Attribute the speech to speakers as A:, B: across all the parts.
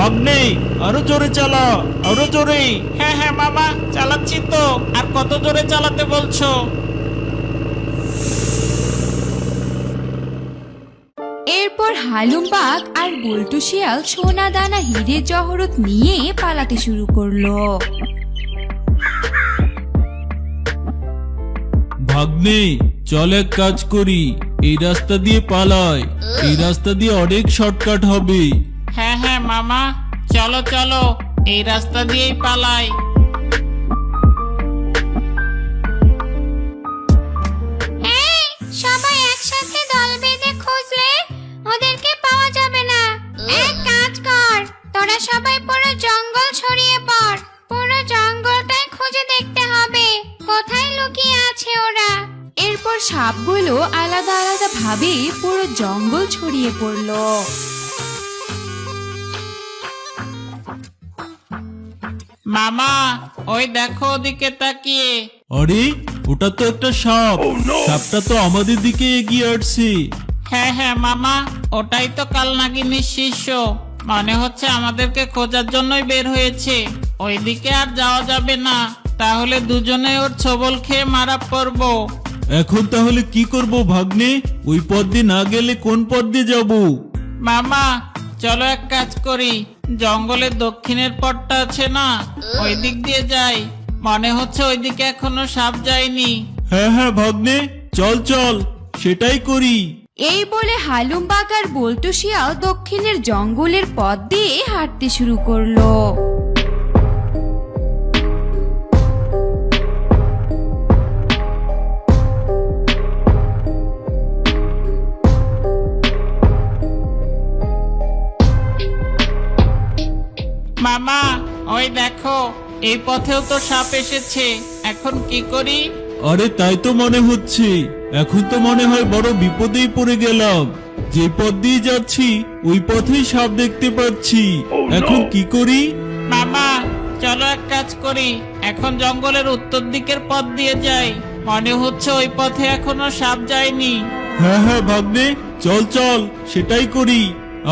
A: ভাগ্নে, আরো জোরে চালা, আরো জোরে।
B: হ্যাঁ হ্যাঁ মামা, চালাচ্ছি তো। আর কত জোরে চালাতে বলছো?
C: এরপর হালুম বাঘ আর বল্টু শিয়াল সোনা দানা হিরে জহরত নিয়ে পালাতে শুরু করলো।
A: ভাগ্নে, চল এক কাজ করি, এই রাস্তা দিয়ে পালাই। এই রাস্তা দিয়ে অনেক শর্টকাট হবে।
B: হ্যাঁ হ্যাঁ মামা, চলো চলো, এই রাস্তা দিয়েই পালাই।
C: সবাই একসাথে দল বেঁধে খুঁজলে ওদেরকে পাওয়া যাবে না। এক কাজ কর, তোরা সবাই পুরো জঙ্গল ছড়িয়ে পড়। পুরো জঙ্গলটাই খুঁজে দেখতে হবে কোথায় লুকিয়ে আছে ওরা। এরপর সাপগুলো আলাদা আলাদা ভাবে পুরো জঙ্গল ছড়িয়ে পড়লো।
B: মামা, ওই দেখো ওদিকে তাকিয়ে।
A: আরে, ওটা তো একটা সাপ। সাপটা তো আমাদের দিকে এগিয়ে আসছে।
B: হ্যাঁ হ্যাঁ মামা, ওটাই তো কালনাগিনীর শিষ্য। মনে হচ্ছে আমাদেরকে খোঁজার জন্যই বের হয়েছে। ওইদিকে আর যাওয়া যাবে না, তাহলে দুজনে ওর ছবল খেয়ে মারা পড়বো।
A: এখন তাহলে কি করব ভাগ্নে? ওই পথ দিয়ে না গেলে কোন পথ দিয়ে যাব?
B: মামা, চলো এক কাজ করি, জঙ্গলের দক্ষিণের পথটা আছে না, ওই দিক দিয়ে যাই। মনে হচ্ছে ওইদিকে এখনো সাপ যায়নি।
A: হ্যাঁ হ্যাঁ ভাগ্নে, চল চল, সেটাই করি।
C: এই বলে হালুম বাঘ আর বল্টু শিয়াল দক্ষিণের জঙ্গলের পথ দিয়ে হাঁটতে শুরু করলো।
B: মামা, ওই দেখো, এই পথেও তো সাপ এসেছে। এখন কি করি?
A: আরে তাই তো মনে হচ্ছে। এখন তো মনে হয় বড় বিপদেই পড়ে গেলাম। যে পথ দিয়ে যাচ্ছি ওই পথেই সাপ দেখতে পাচ্ছি। এখন কি করি?
B: মামা, চলো এক কাজ করি, এখন জঙ্গলের উত্তর দিকের পথ দিয়ে যাই। মনে হচ্ছে ওই পথে এখনো সাপ যায়নি।
A: হ্যাঁ হ্যাঁ ভাগ্নে, চল চল, সেটাই করি।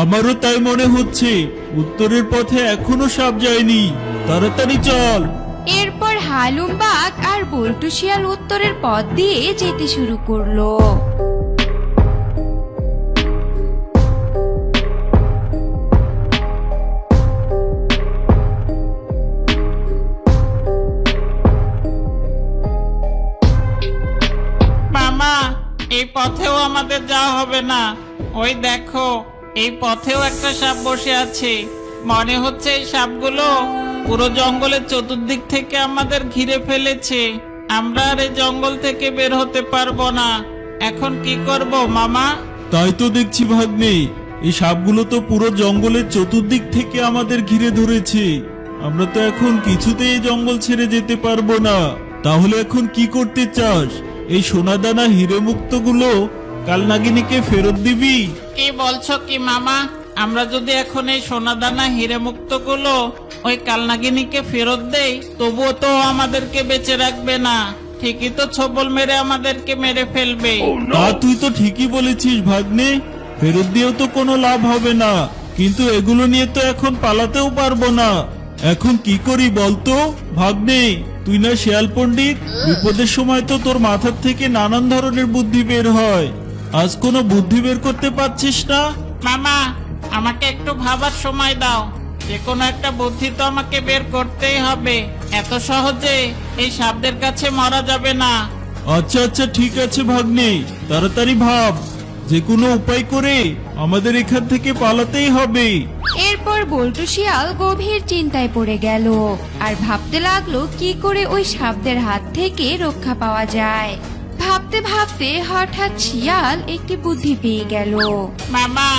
A: আমারও তাই মনে হচ্ছে, উত্তরের পথে এখনো সাপ যায়নি। তাড়াতাড়ি চল।
C: এরপর হালুম বাঘ আর বল্টু শিয়াল উত্তরের পথ দিয়ে যেতে শুরু করলো।
B: মামা, এই পথেও আমাদের যাওয়া হবে না। ওই দেখো, এই পথেও একটা সাপ বসে আছে। মনে হচ্ছে এই সাপগুলো পুরো জঙ্গলের চতুর্দিক থেকে আমাদের ঘিরে ফেলেছে। আমরা আর এই জঙ্গল থেকে বের হতে পারবো না। এখন কি করব মামা?
A: তাই তো দেখছি ভাগ্নে, এই সাপগুলো তো পুরো জঙ্গলের চতুর্দিক থেকে আমাদের ঘিরে ধরেছে। আমরা তো এখন কিছুতেই এই জঙ্গল ছেড়ে যেতে পারবো না। তাহলে এখন কি করতে চাস? এই সোনাদানা হিরে মুক্তগুলো কালনাগিনীকে ফেরত দিবি?
B: কি বলছো কি মামা? আমরা যদি এখন এই সোনাদানা হিরে মুক্ত গুলো ওই কালনাগিনীকে ফেরত দেই, তবুও তো আমাদেরকে বেঁচে রাখবে না। ঠিকই তো ছবল মেরে আমাদেরকে মেরে ফেলবে।
A: তা তুই তো ঠিকই বলেছিস ভাগ্নে, ফেরত দিয়েও তো কোনো লাভ হবে না। কিন্তু এগুলো নিয়ে তো এখন পালাতেও পারবো না। এখন কি করি বলতো ভাগ্নে? তুই না শেয়াল পণ্ডিত, বিপদের সময় তো তোর মাথার থেকে নানান ধরনের বুদ্ধি বের হয়। আজ কোনো বুদ্ধি বের করতে পারছিস না?
B: মামা, আমাকে একটু ভাবার সময় দাও। যে কোনো একটা বুদ্ধি তো আমাকে বের করতেই হবে। এত সহজে এই সাপদের কাছে মরা যাবে না।
A: আচ্ছা আচ্ছা, ঠিক আছে ভাগ্নে, তাড়াতাড়ি ভাব। যে কোনো উপায় করে আমাদের এখান থেকে পালাতেই হবে।
C: এরপর বল্টু শিয়াল গভীর চিন্তায় পড়ে গেল আর ভাবতে লাগলো কি করে ওই সাপদের হাত থেকে রক্ষা পাওয়া যায়। ভাবতে ভাবতে হঠাৎ শিয়াল একটি বুদ্ধি পেয়ে গেল।
B: মামা,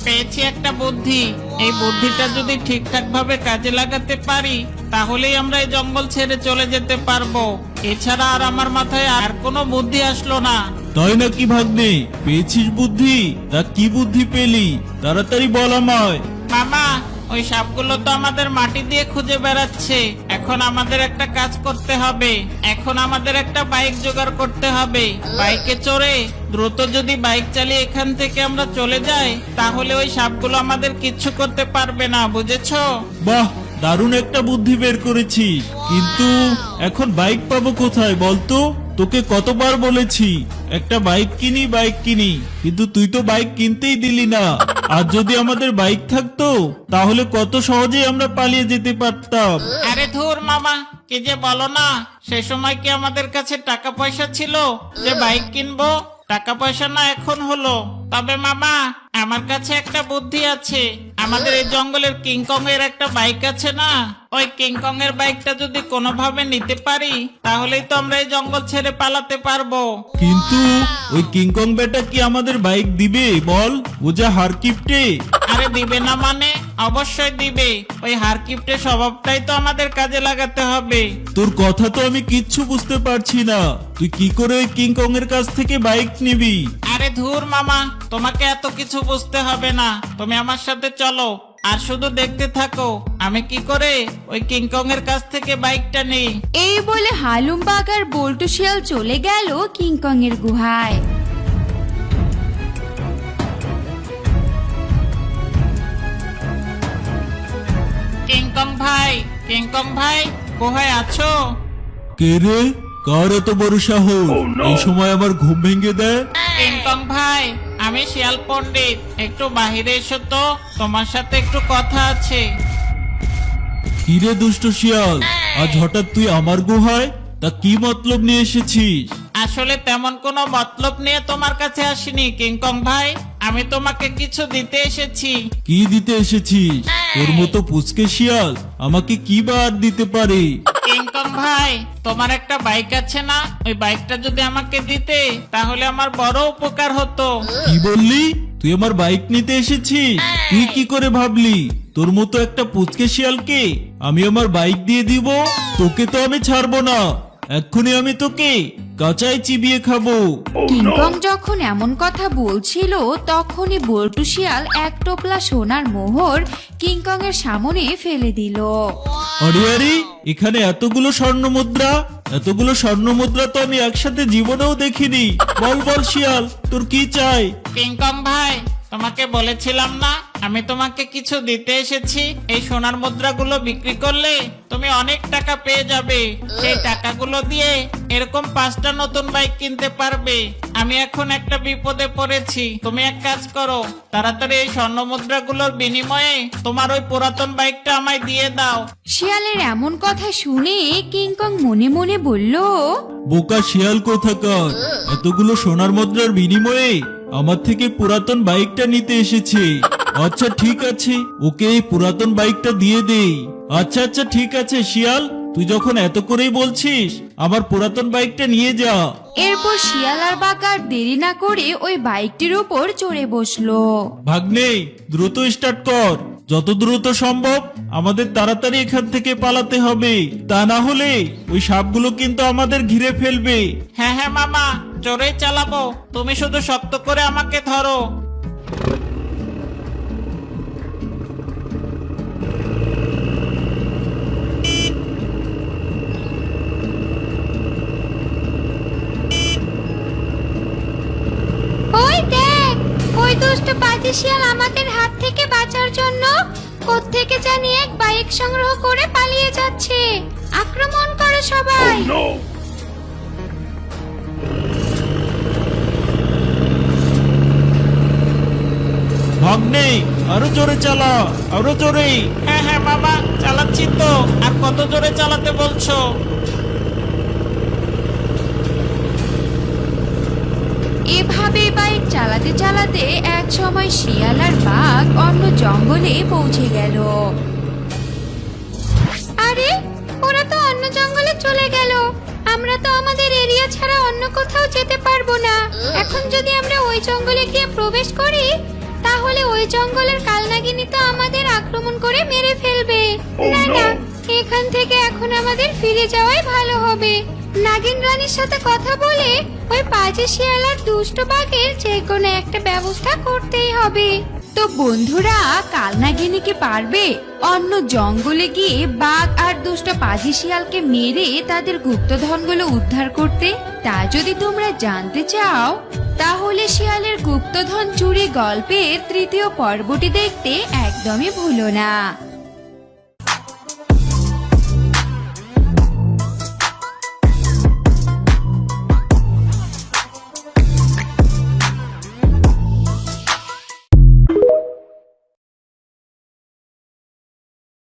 B: পেয়েছি একটা বুদ্ধি। এই বুদ্ধিটা যদি ঠিকঠাক ভাবে কাজে লাগাতে পারি, তাহলেই আমরা এই জঙ্গল ছেড়ে চলে যেতে পারবো। এছাড়া আর আমার মাথায় আর কোনো বুদ্ধি আসলো না।
A: তাই নাকি ভাগ্নে? পেয়েছিস বুদ্ধি? তা কি বুদ্ধি পেলি? তাড়াতাড়ি বল আমায়।
B: মামা, ওই সাপগুলো তো আমাদের মাটি দিয়ে খুঁজে বেড়াচ্ছে। এখন আমাদের একটা কাজ করতে হবে। এখন আমাদের একটা বাইক জোগাড় করতে হবে। বাইকে চড়ে দ্রুত যদি বাইক চালিয়ে এখান থেকে আমরা চলে যাই, তাহলে ওই সাপগুলো আমাদের কিচ্ছু করতে পারবে না, বুঝেছো?
A: বাহ, দারুণ একটা বুদ্ধি বের করেছি, কিন্তু এখন বাইক পাবো কোথায় বলতো? তোকে কতবার বলেছি একটা বাইক কিনি, কিন্তু তুই তো বাইক কিনতেই দিলি না। আর যদি আমাদের বাইক থাকতো তাহলে কত সহজেই আমরা পালিয়ে যেতে পারতাম।
B: আরে ধুর মামা, কি যে বলো না। সে সময় কি আমাদের কাছে টাকা পয়সা ছিল যে বাইক কিনবো? টাকা পয়সা না এখন হলো। তবে মামা, আমার কাছে একটা বুদ্ধি আছে। আমাদের এই জঙ্গলের কিংকং এর একটা বাইক আছে না, ওই কিংকং এর বাইকটা যদি কোনোভাবে নিতে পারি, তাহলেই তো আমরা এই জঙ্গল ছেড়ে পালাতে পারবো।
A: কিন্তু ওই কিংকং বেটা কি আমাদের বাইক দিবে বল? ও যা হারকিপটে।
B: আরে দিবে না মানে? অবশ্যই দিবে। ওই হারকিপ্টে স্বভাবটাই তো আমাদের কাজে লাগাতে হবে।
A: তোর কথা তো আমি কিচ্ছু বুঝতে পারছি না। তুই কি করে ওই কিংকং এর কাছ থেকে বাইক নিবি?
B: আরে ধুর মামা, তোমাকে এত কিছু বুঝতে হবে না। তুমি আমার সাথে চলো আর শুধু দেখতে থাকো আমি কি করে ওই কিংকং এর কাছ থেকে বাইকটা নেই।
D: এই বলে হালুম বাঘ আর বল্টু শিয়াল চলে গেল কিংকং এর গুহায়।
B: কিংকং ভাই, কোথায় আছো?
A: কে রে? কার এত বড় সাহস এই সময় আমার ঘুম ভেঙে দেয়?
B: কিংকং ভাই, আমি শিয়াল পণ্ডিত, একটু বাহিরে এসো তো, তোমার সাথে একটু কথা আছে।
A: কি রে দুষ্ট শিয়াল, আজ হঠাৎ তুই আমার গুহায়? তা কি মতলব নিয়ে এসেছিস?
B: আসলে তেমন কোনো মতলব নিয়ে তোমার কাছে আসিনি কিংকং ভাই, আমি তোমাকে কিছু দিতে এসেছি।
A: কি দিতে এসেছিস? তোর মতো পুচকে শিয়াল আমাকে কি বা আর দিতে পারে?
B: কিংকং ভাই, তোমার একটা বাইক আছে না, ওই বাইকটা যদি আমাকে দিতে তাহলে আমার বড় উপকার হতো।
A: কি বললি? তুই আমার বাইক নিতে এসেছিস? তুই কি করে ভাবলি তোর মতো একটা পুচকে শিয়ালকে আমি আমার বাইক দিয়ে দিব? তোকে তো আমি ছাড়বো না, এক্ষুনি আমি তোকে কাঁচায় চিবিয়ে খাবো।
D: কিংকং যখন এমন কথা বলছিল তখনই বল্টু শিয়াল এক টোপলা সোনার মোহর কিংকং এর সামনে ফেলে দিল।
A: আরে আরে, এখানে এতগুলো স্বর্ণ মুদ্রা তো আমি একসাথে জীবনেও দেখিনি। বল বল শিয়াল, তোর কি চাই?
B: কিংকং ভাই, তোমাকে বলেছিলাম না আমি তোমাকে কিছু দিতে এসেছি। এই সোনার মুদ্রাগুলো বিক্রি করলে তুমি অনেক টাকা পেয়ে যাবে। সেই টাকাগুলো দিয়ে এরকম 5টা নতুন বাইক কিনতে পারবে। আমি এখন একটা বিপদে পড়েছি, তুমি এক কাজ করো, তাড়াতাড়ি এই স্বর্ণ মুদ্রাগুলোর বিনিময়ে তোমার ওই পুরাতন বাইকটা আমায় দিয়ে দাও।
D: শিয়ালের এমন কথা শুনে কিংকং মনে মনে বলল,
A: বোকা শিয়াল কোথাকার, এতগুলো সোনার মুদ্রার বিনিময়ে আমার থেকে পুরাতন বাইকটা নিতে এসেছে। আচ্ছা ঠিক আছে, ওকে এই পুরাতন বাইকটা দিয়ে দেই। আচ্ছা ঠিক আছে শিয়াল, তুই যখন এত করেই বলছিস আমার পুরাতন বাইকটা নিয়ে যা।
D: এরপর শিয়াল আর বাঘ আর দেরি না করে ওই বাইকটির উপর চড়ে বসলো।
A: ভাগ্নে, দ্রুত স্টার্ট কর, যত দ্রুত সম্ভব আমাদের তাড়াতাড়ি এখান থেকে পালাতে হবে, তা না হলে ওই সাপগুলো কিন্তু আমাদের ঘিরে ফেলবে।
B: হ্যাঁ হ্যাঁ মামা, জোরেই চালাবো, তুমি শুধু শক্ত করে আমাকে ধরো।
C: ওই দেখ, ওই দুষ্ট বাজে শিয়াল আমাদের হাত থেকে বাঁচার জন্য কোত্থেকে জানি এক বাইক সংগ্রহ করে পালিয়ে যাচ্ছে। আক্রমণ করো সবাই।
A: ভাগ্নে, আরো জোরে চালা, আরো জোরে।
B: হ্যাঁ হ্যাঁ মামা, চালাচ্ছি তো, আর কত জোরে চালাতে বলছো?
D: এভাবে বাইক চালাতে চালাতে এক সময় শিয়াল আর বাঘ অন্য জঙ্গলে পৌঁছে গেল।
C: আরে, ওরা তো অন্য জঙ্গলে চলে গেল। আমরা তো আমাদের এরিয়া ছাড়া অন্য কোথাও যেতে পারবো না। এখন যদি আমরা ওই জঙ্গলে গিয়ে প্রবেশ করি, তাহলে ওই জঙ্গলের কালনাগিনী তো আমাদের আক্রমণ করে মেরে ফেলবে। না না, এখান থেকে এখন আমাদের ফিরে যাওয়াই ভালো হবে। নাগিন রানীর সাথে কথা বলে ওই বাজে শিয়াল আর দুষ্ট বাঘের যে কোনো একটা ব্যবস্থা করতেই হবে।
D: তো বন্ধুরা, কাল নাগিনী কি পারবে অন্য জঙ্গলে গিয়ে বাঘ আর দুষ্ট পাজি শিয়ালকে মেরে তাদের গুপ্তধনগুলো উদ্ধার করতে? তা যদি তোমরা জানতে চাও তাহলে শিয়ালের গুপ্তধন চুরি গল্পের তৃতীয় পর্বটি দেখতে একদমই ভুলো না।